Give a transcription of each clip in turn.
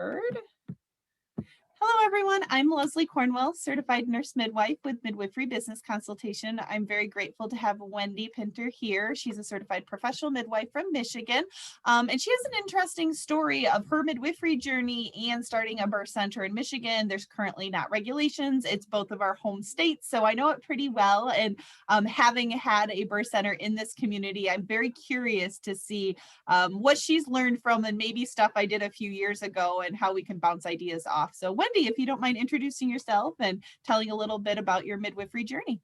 Heard. Hello, everyone. I'm Leslie Cornwell, certified nurse midwife with Midwifery Business Consultation. I'm very grateful to have Wendy Pinter here. She's a certified professional midwife from Michigan, and she has an interesting story of her midwifery journey and starting a birth center in Michigan. There's currently not regulations. It's both of our home states, so I know it pretty well. And having had a birth center in this community, I'm very curious to see what she's learned from and maybe stuff I did a few years ago and how we can bounce ideas off. So Wendy, if you don't mind introducing yourself and telling a little bit about your midwifery journey.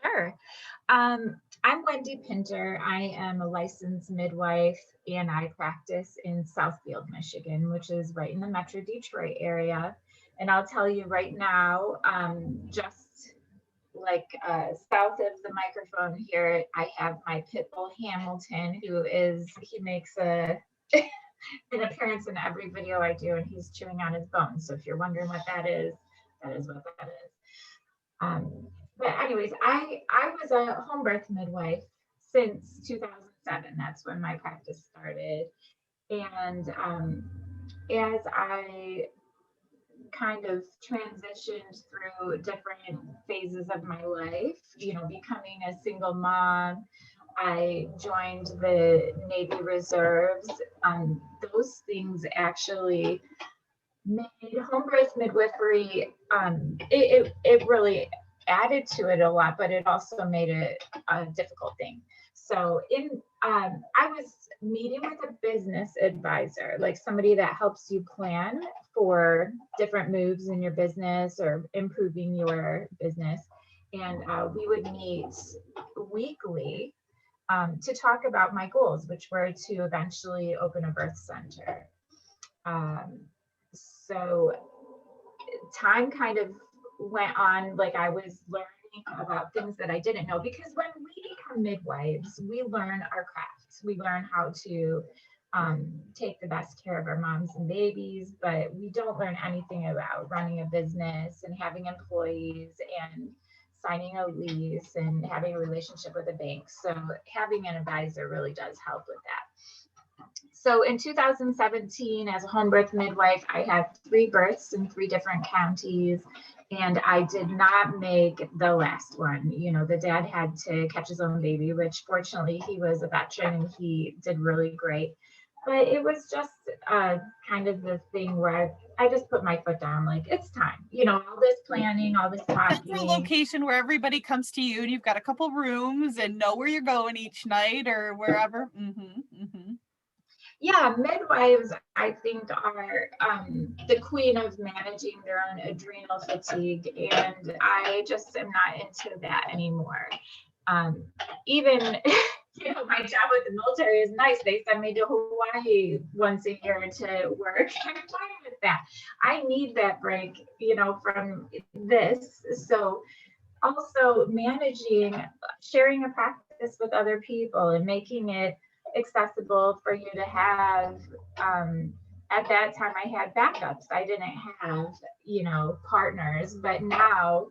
Sure. I'm Wendy Pinter. I am a licensed midwife and I practice in Southfield, Michigan, which is right in the Metro Detroit area. And I'll tell you right now, just like south of the microphone here, I have my pit bull Hamilton, he makes an appearance in every video I do, and he's chewing on his bones. So if you're wondering what that is what that is. But anyways, I was a home birth midwife since 2007. That's when my practice started. And as I kind of transitioned through different phases of my life, becoming a single mom, I joined the Navy Reserves. Those things actually made home birth midwifery, it really added to it a lot, but it also made it a difficult thing. So I was meeting with a business advisor, like somebody that helps you plan for different moves in your business or improving your business. And we would meet weekly to talk about my goals, which were to eventually open a birth center. So time kind of went on, like I was learning about things that I didn't know, because when we become midwives, we learn our crafts. We learn how to take the best care of our moms and babies, but we don't learn anything about running a business and having employees and signing a lease and having a relationship with a bank. So having an advisor really does help with that. So in 2017, as a home birth midwife, I had 3 births in 3 different counties, and I did not make the last one. The dad had to catch his own baby, which fortunately he was a veteran and he did really great. But it was just kind of the thing where I just put my foot down, like, it's time, all this planning, all this talking. It's a location where everybody comes to you and you've got a couple rooms and know where you're going each night or wherever. Yeah, midwives, I think, are the queen of managing their own adrenal fatigue, and I just am not into that anymore. Even, my job with the military is nice. They send me to Hawaii once a year to work. I'm fine with that. I need that break, from this. So also managing, sharing a practice with other people and making it accessible for you to have. At that time I had backups. I didn't have partners, but now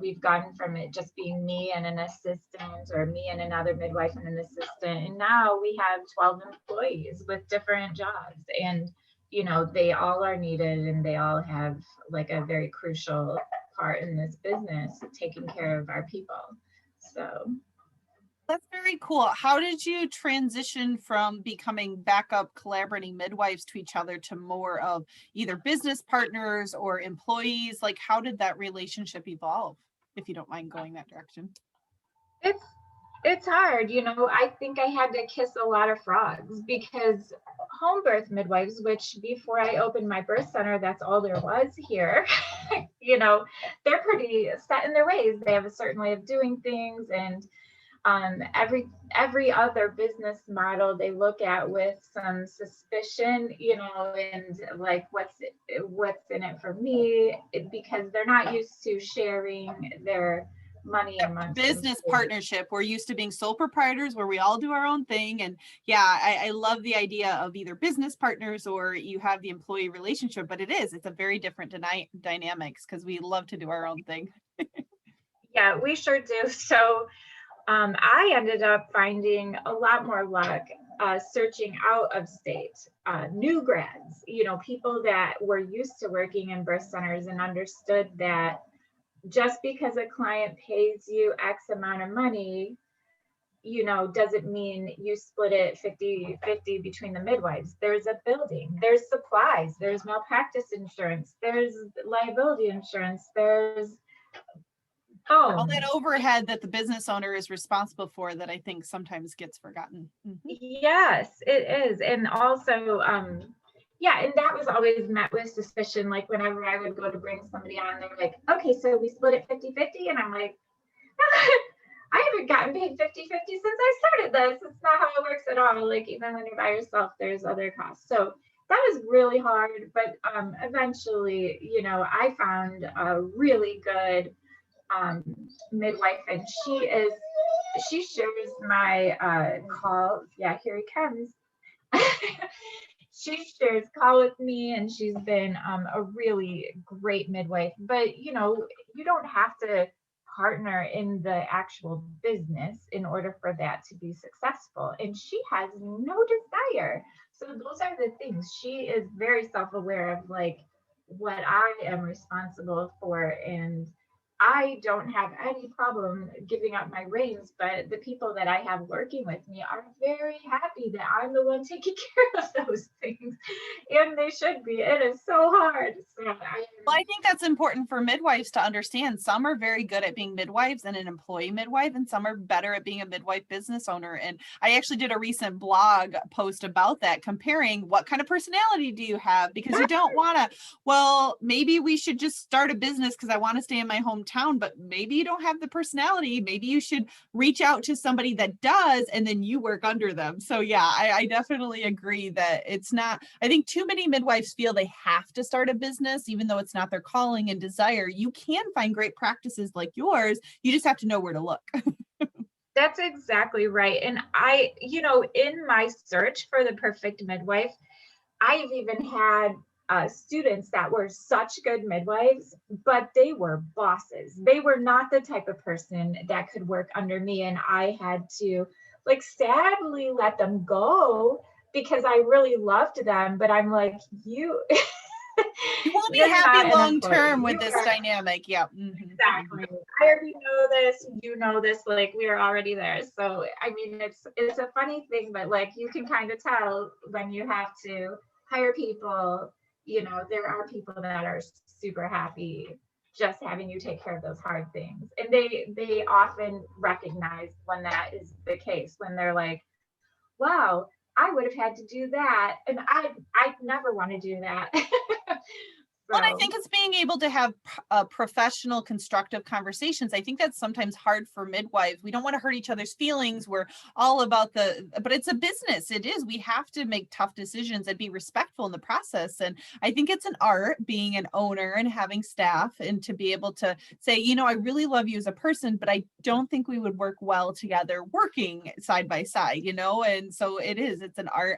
we've gotten from it just being me and an assistant, or me and another midwife and an assistant, and now we have 12 employees with different jobs, and they all are needed and they all have like a very crucial part in this business, taking care of our people. So that's very cool. How did you transition from becoming backup collaborating midwives to each other to more of either business partners or employees? Like, how did that relationship evolve, if you don't mind going that direction? It's hard. I think I had to kiss a lot of frogs, because home birth midwives, which before I opened my birth center, that's all there was here, they're pretty set in their ways. They have a certain way of doing things, and every other business model they look at with some suspicion, and like, what's in it for me, because they're not used to sharing their money amongst business partnership. We're used to being sole proprietors where we all do our own thing. And yeah, I love the idea of either business partners or you have the employee relationship, but it's a very different dynamics, because we love to do our own thing. Yeah, we sure do. So I ended up finding a lot more luck searching out of state, new grads, people that were used to working in birth centers and understood that just because a client pays you X amount of money, doesn't mean you split it 50-50 between the midwives. There's a building, there's supplies, there's malpractice insurance, there's liability insurance, there's all that overhead that the business owner is responsible for that I think sometimes gets forgotten. Yes, it is. And also, yeah, and that was always met with suspicion. Like whenever I would go to bring somebody on, they're like, okay, so we split it 50-50. And I'm like, I haven't gotten paid 50-50 since I started this. It's not how it works at all. Like even when you're by yourself, there's other costs. So that was really hard. But eventually, I found a really good midwife, and she shares my call. Yeah, here he comes. She shares call with me, and she's been a really great midwife. But you don't have to partner in the actual business in order for that to be successful, and she has no desire. So those are the things. She is very self-aware of like what I am responsible for, and I don't have any problem giving up my reins, but the people that I have working with me are very happy that I'm the one taking care of those things. And they should be. It is so hard. Well, I think that's important for midwives to understand. Some are very good at being midwives and an employee midwife, and some are better at being a midwife business owner. And I actually did a recent blog post about that, comparing what kind of personality do you have? Because you don't want to, well, maybe we should just start a business because I want to stay in my hometown, but maybe you don't have the personality. Maybe you should reach out to somebody that does, and then you work under them. So yeah, I definitely agree that it's not, I think too many midwives feel they have to start a business, even though it's not their calling and desire. You can find great practices like yours. You just have to know where to look. That's exactly right. And I, in my search for the perfect midwife, I've even had students that were such good midwives, but they were bosses. They were not the type of person that could work under me. And I had to sadly let them go because I really loved them. But I'm like, you won't be happy long term with this dynamic. Yeah. Exactly. I already know this, we are already there. So I mean, it's a funny thing, but you can kind of tell when you have to hire people, there are people that are super happy just having you take care of those hard things. And they often recognize when that is the case, when they're like, wow, I would have had to do that. And I never want to do that. Well, I think it's being able to have professional, constructive conversations. I think that's sometimes hard for midwives. We don't want to hurt each other's feelings. We're all about but it's a business. It is. We have to make tough decisions and be respectful in the process. And I think it's an art being an owner and having staff, and to be able to say, I really love you as a person, but I don't think we would work well together working side by side, and so it's an art.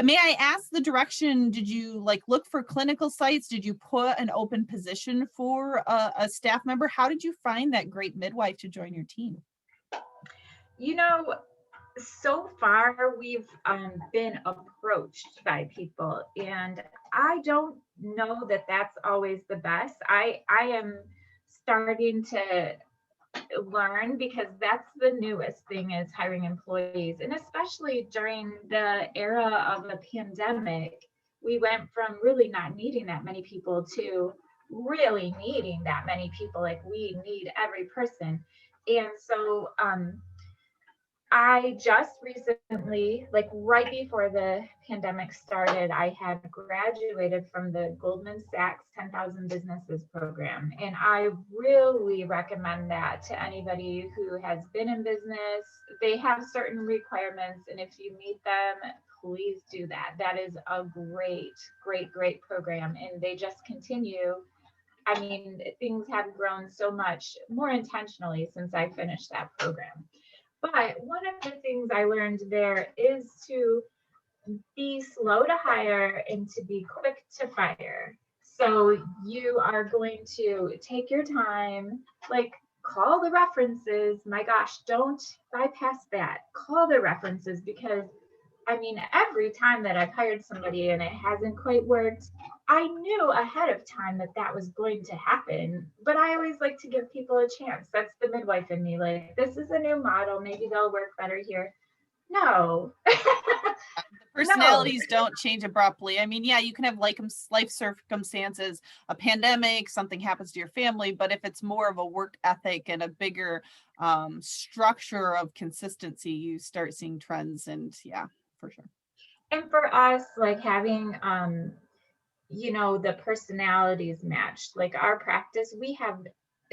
May I ask the direction? Did you look for clinical sites? Did you put an open position for a staff member? How did you find that great midwife to join your team? So far we've been approached by people, and I don't know that that's always the best. I am starting to learn, because that's the newest thing, is hiring employees. And especially during the era of a pandemic, we went from really not needing that many people to really needing that many people. We need every person. And so I just recently, right before the pandemic started, I had graduated from the Goldman Sachs 10,000 Businesses program. And I really recommend that to anybody who has been in business. They have certain requirements, and if you meet them, please do that. That is a great, great, great program. And they just continue. I mean, things have grown so much more intentionally since I finished that program. But one of the things I learned there is to be slow to hire and to be quick to fire. So you are going to take your time, call the references. My gosh, don't bypass that. Call the references, because I mean, every time that I've hired somebody and it hasn't quite worked, I knew ahead of time that that was going to happen. But I always like to give people a chance. That's the midwife in me. Like, this is a new model. Maybe they'll work better here. No. The No. personalities don't change abruptly. I mean, yeah, you can have like life circumstances, a pandemic, something happens to your family, but if it's more of a work ethic and a bigger structure of consistency, you start seeing trends. And yeah, for sure. And for us, like having the personalities matched. Like our practice, we have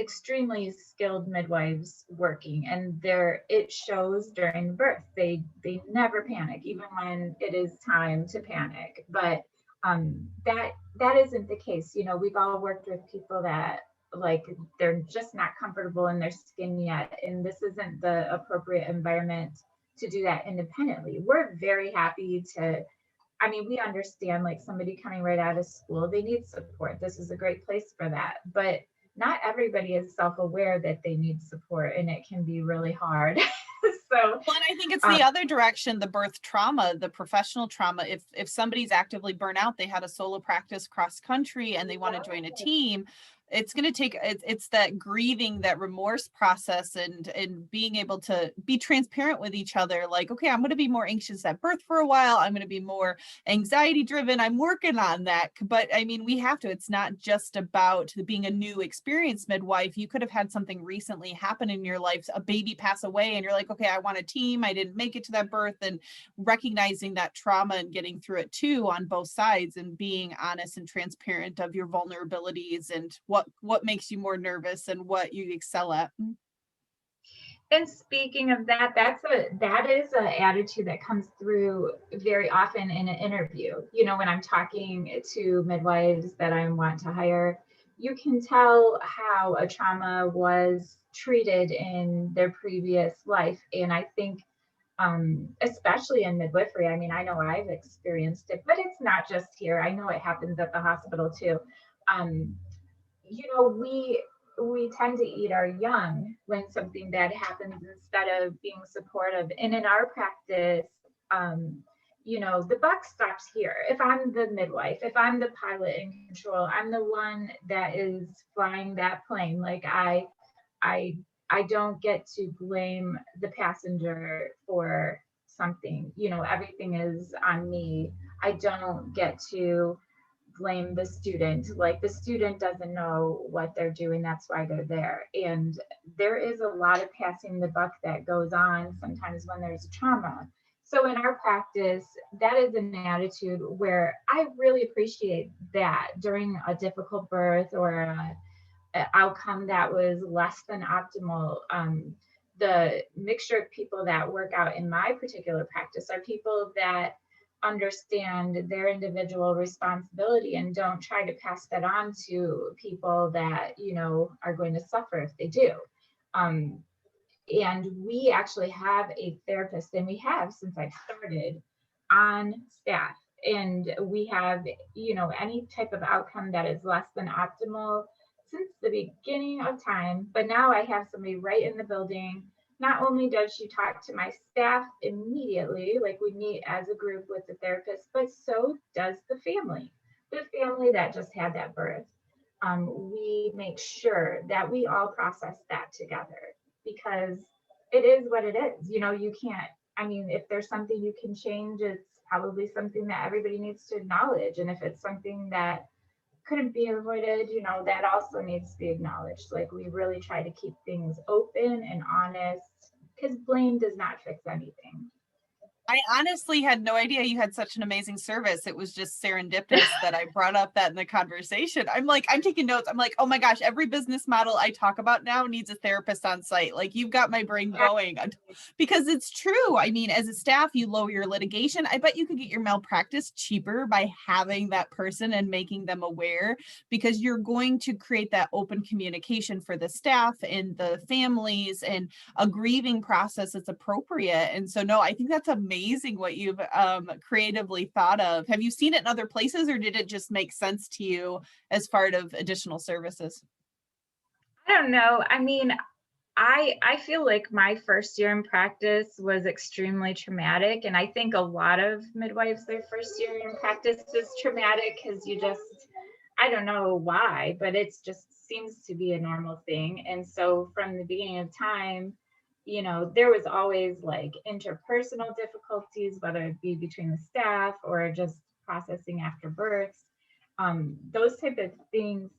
extremely skilled midwives working, and it shows during birth. They never panic, even when it is time to panic. But that isn't the case. We've all worked with people that, like, they're just not comfortable in their skin yet, and this isn't the appropriate environment to do that independently. We're very happy to, I mean, we understand, like, somebody coming right out of school, they need support. This is a great place for that. But not everybody is self-aware that they need support, and it can be really hard. So, well, and I think it's the other direction, the birth trauma, the professional trauma. If somebody's actively burnt out, they had a solo practice cross country and they want to join a team, it's going to take, it's that grieving, that remorse process, and being able to be transparent with each other. Like, okay, I'm going to be more anxious at birth for a while. I'm going to be more anxiety driven. I'm working on that. But I mean, we have to, it's not just about being a new experienced midwife. You could have had something recently happen in your life, a baby pass away, and you're like, okay, I want a team. I didn't make it to that birth, and recognizing that trauma and getting through it too on both sides, and being honest and transparent of your vulnerabilities and what makes you more nervous and what you excel at. and speaking of that, that is an attitude that comes through very often in an interview. When I'm talking to midwives that I want to hire, you can tell how a trauma was treated in their previous life. And I think, especially in midwifery, I mean, I know I've experienced it, but it's not just here. I know it happens at the hospital too. Um, we tend to eat our young when something bad happens, instead of being supportive. And in our practice, the buck stops here. If I'm the midwife, if I'm the pilot in control, I'm the one that is flying that plane. Like, I I don't get to blame the passenger for something. Everything is on me. I don't get to blame the student. Like, the student doesn't know what they're doing. That's why they're there. And there is a lot of passing the buck that goes on sometimes when there's trauma. So in our practice, that is an attitude where I really appreciate that during a difficult birth or a outcome that was less than optimal. The mixture of people that work out in my particular practice are people that understand their individual responsibility and don't try to pass that on to people that are going to suffer if they do. And we actually have a therapist, and we have since I started, on staff. And we have, any type of outcome that is less than optimal since the beginning of time. But now I have somebody right in the building. Not only does she talk to my staff immediately, like we meet as a group with the therapist, but so does the family that just had that birth. We make sure that we all process that together, because it is what it is. You can't, I mean, if there's something you can change, it's probably something that everybody needs to acknowledge. And if it's something that couldn't be avoided, that also needs to be acknowledged. Like, we really try to keep things open and honest, because blame does not fix anything. I honestly had no idea you had such an amazing service. It was just serendipitous that I brought up that in the conversation. I'm taking notes. I'm like, oh my gosh, every business model I talk about now needs a therapist on site. Like, you've got my brain going, because it's true. I mean, as a staff, you lower your litigation. I bet you could get your malpractice cheaper by having that person and making them aware, because you're going to create that open communication for the staff and the families, and a grieving process that's appropriate. And so, no, I think that's amazing what you've creatively thought of. Have you seen it in other places, or did it just make sense to you as part of additional services? I don't know. I mean, I feel like my first year in practice was extremely traumatic. And I think a lot of midwives, their first year in practice is traumatic because you just, I don't know why, but it's just seems to be a normal thing. And so from the beginning of time, you know, there was always like interpersonal difficulties, whether it be between the staff or just processing after births, those type of things.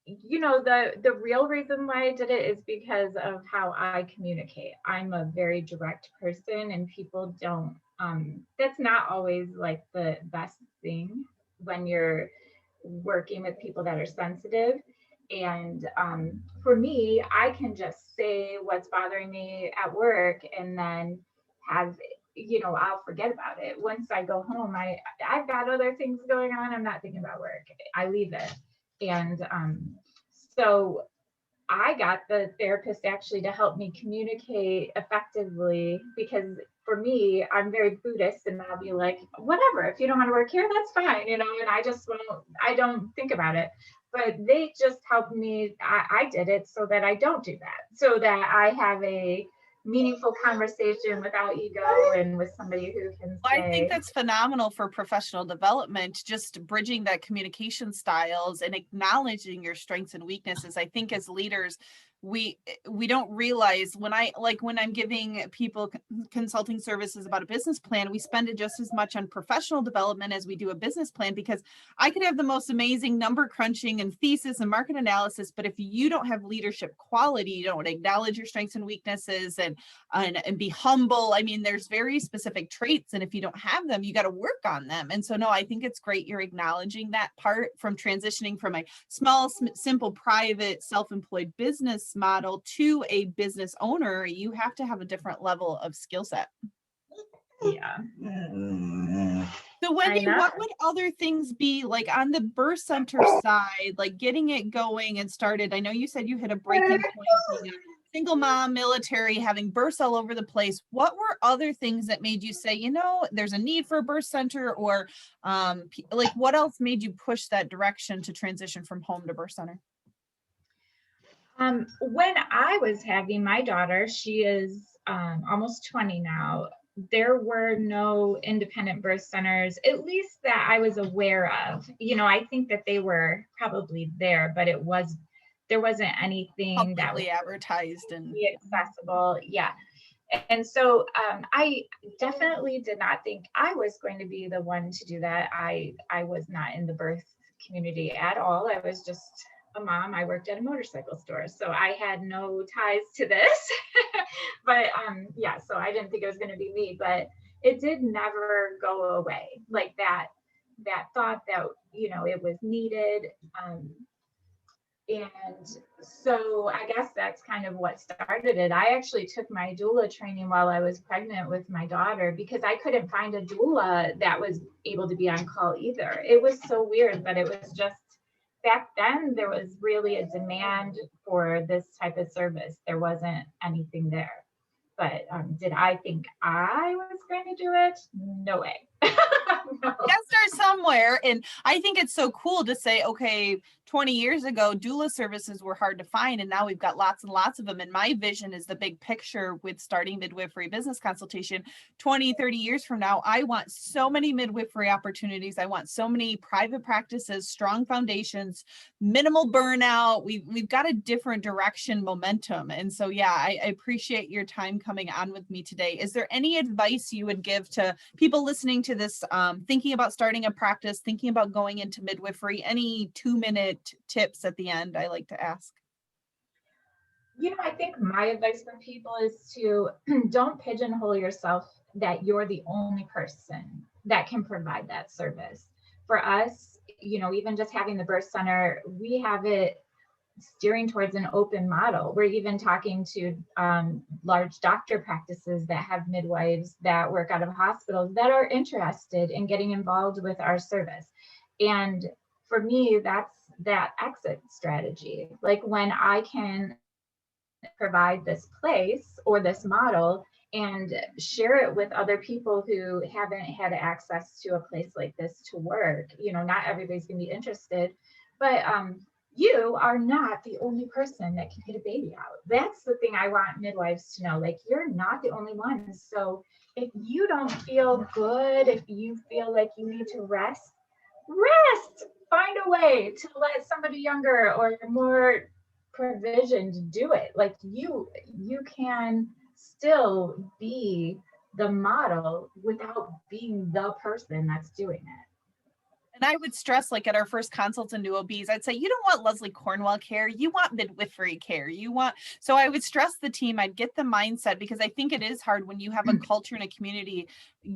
You know, the real reason why I did it is because of how I communicate. I'm a very direct person, and people don't, that's not always like the best thing when you're working with people that are sensitive. And for me, I can just say what's bothering me at work, and then have, you know, I'll forget about it. Once I go home, I've got other things going on. I'm not thinking about work. I leave it. And so I got the therapist actually to help me communicate effectively, because for me, I'm very Buddhist, and I'll be like, whatever, if you don't want to work here, that's fine, you know, and I just won't, I don't think about it. But they just helped me. I did it so that I don't do that, so that I have a meaningful conversation without ego and with somebody who can I think say, that's phenomenal for professional development, just bridging that communication styles and acknowledging your strengths and weaknesses. I think as leaders, we don't realize when I'm giving people consulting services about a business plan, we spend it just as much on professional development as we do a business plan, because I could have the most amazing number crunching and thesis and market analysis, but if you don't have leadership quality, you don't acknowledge your strengths and weaknesses and be humble. I mean, there's very specific traits, and if you don't have them, you got to work on them. And so, no, I think it's great you're acknowledging that part from transitioning from a small, simple, private, self-employed business model to a business owner. You have to have a different level of skill set. yeah. So Wendy, what would other things be like on the birth center side, like getting it going and started? I know you said you hit a breaking point, being a single mom, military, having births all over the place. What were other things that made you say, you know, there's a need for a birth center, or like what else made you push that direction to transition from home to birth center? When I was having my daughter, she is almost 20 now, there were no independent birth centers, at least that I was aware of. You know, I think that they were probably there, but there wasn't anything that was publicly advertised and accessible. Yeah. And so I definitely did not think I was going to be the one to do that. I was not in the birth community at all. I was just a mom. I worked at a motorcycle store, so I had no ties to this. But yeah, so I didn't think it was going to be me, but it did never go away. Like that thought that, you know, it was needed. And so I guess that's kind of what started it. I actually took my doula training while I was pregnant with my daughter, because I couldn't find a doula that was able to be on call either. It was so weird, but it was just, back then there was really a demand for this type of service. There wasn't anything there. But did I think I was going to do it? No way. No. You gotta start somewhere. And I think it's so cool to say, okay, 20 years ago, doula services were hard to find, and now we've got lots and lots of them. And my vision is the big picture with starting Midwifery Business Consultation. 20, 30 years from now, I want so many midwifery opportunities. I want so many private practices, strong foundations, minimal burnout. We've got a different direction, momentum. And so, yeah, I appreciate your time coming on with me today. Is there any advice you would give to people listening to this, thinking about starting a practice, thinking about going into midwifery? Any 2-minute tips at the end I like to ask? You know, I think my advice for people is to don't pigeonhole yourself that you're the only person that can provide that service. For us, you know, even just having the birth center, we have it steering towards an open model. We're even talking to large doctor practices that have midwives that work out of hospitals that are interested in getting involved with our service. And for me, that's that exit strategy. Like when I can provide this place or this model and share it with other people who haven't had access to a place like this to work. You know, not everybody's going to be interested, but you are not the only person that can get a baby out. That's the thing I want midwives to know. Like, you're not the only one. So if you don't feel good, if you feel like you need to rest, find a way to let somebody younger or more provisioned do it. Like, you can still be the model without being the person that's doing it. And I would stress, like at our first consults and new OBs, I'd say, you don't want Leslie Cornwell care, you want midwifery care. So I would stress the team, I'd get the mindset, because I think it is hard when you have a culture and a community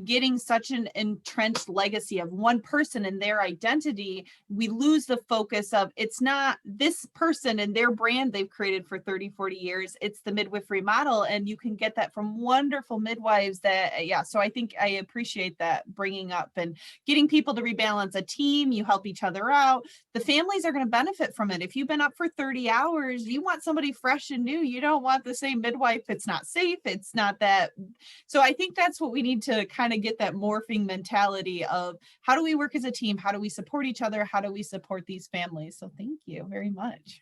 getting such an entrenched legacy of one person and their identity. We lose the focus of, it's not this person and their brand they've created for 30, 40 years. It's the midwifery model. And you can get that from wonderful midwives that, yeah. So I think I appreciate that bringing up and getting people to rebalance. A team, you help each other out. The families are going to benefit from it. If you've been up for 30 hours, you want somebody fresh and new. You don't want the same midwife. It's not safe. It's not that. So I think that's what we need to kind of get, that morphing mentality of, how do we work as a team? How do we support each other? How do we support these families? So thank you very much.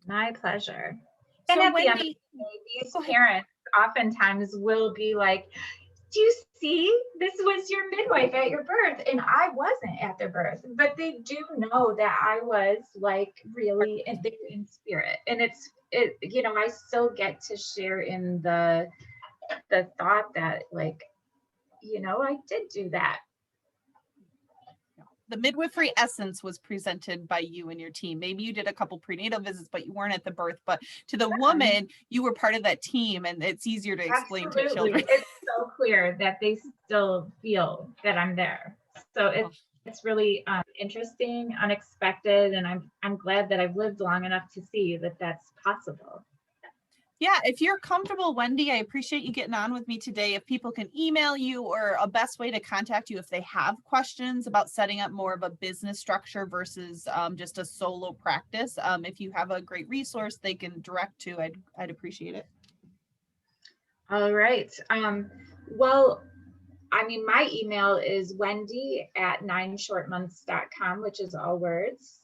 My pleasure. So And at Wendy, the end of the day, these parents oftentimes will be like, do you see, this was your midwife at your birth, and I wasn't at their birth, but they do know that I was like really in spirit. And I still get to share in the thought that, like, I did do that. The midwifery essence was presented by you and your team. Maybe you did a couple prenatal visits, but you weren't at the birth. But to the woman, you were part of that team, and it's easier to explain to children. It's so clear that they still feel that I'm there. So it's really interesting, unexpected, and I'm glad that I've lived long enough to see that that's possible. Yeah, if you're comfortable, Wendy, I appreciate you getting on with me today. If people can email you, or a best way to contact you if they have questions about setting up more of a business structure versus just a solo practice. If you have a great resource they can direct to, I'd appreciate it. All right. Well, I mean, my email is wendy@nineshortmonths.com, which is all words.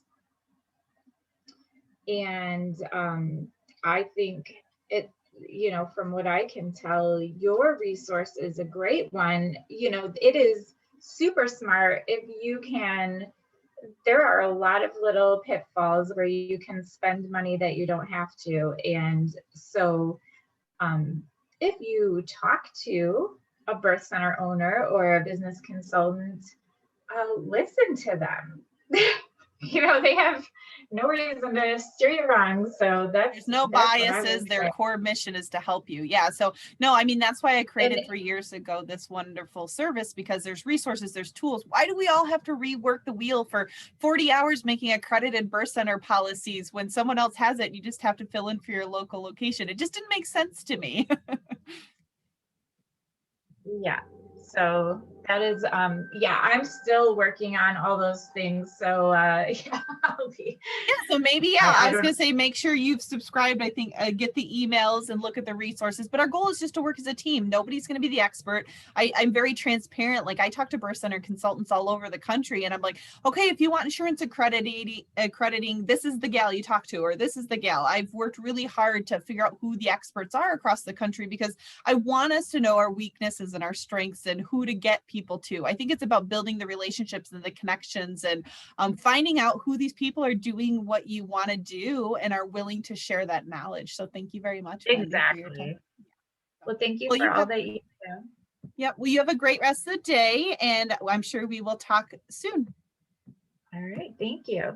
And I think from what I can tell, your resource is a great one. It is super smart if you can. There are a lot of little pitfalls where you can spend money that you don't have to. And so if you talk to a birth center owner or a business consultant, listen to them. They have no reason to steer you wrong. So there's no biases. Their core mission is to help you. Yeah. So no, I mean, that's why I created 3 years ago this wonderful service, because there's resources, there's tools. Why do we all have to rework the wheel for 40 hours making accredited birth center policies when someone else has it? You just have to fill in for your local location. It just didn't make sense to me. Yeah. So that is, I'm still working on all those things. So so maybe, I was going to say, make sure you've subscribed. I think get the emails and look at the resources, but our goal is just to work as a team. Nobody's going to be the expert. I'm very transparent. Like, I talk to birth center consultants all over the country, and I'm like, okay, if you want insurance accrediting, this is the gal you talk to, or this is the gal. I've worked really hard to figure out who the experts are across the country, because I want us to know our weaknesses and our strengths and who to get people to. I think it's about building the relationships and the connections, and finding out who these people are doing what you want to do and are willing to share that knowledge. So thank you very much. Exactly. For your time. Well, thank you for all that you do. Yep. Well, you have a great rest of the day, and I'm sure we will talk soon. All right. Thank you.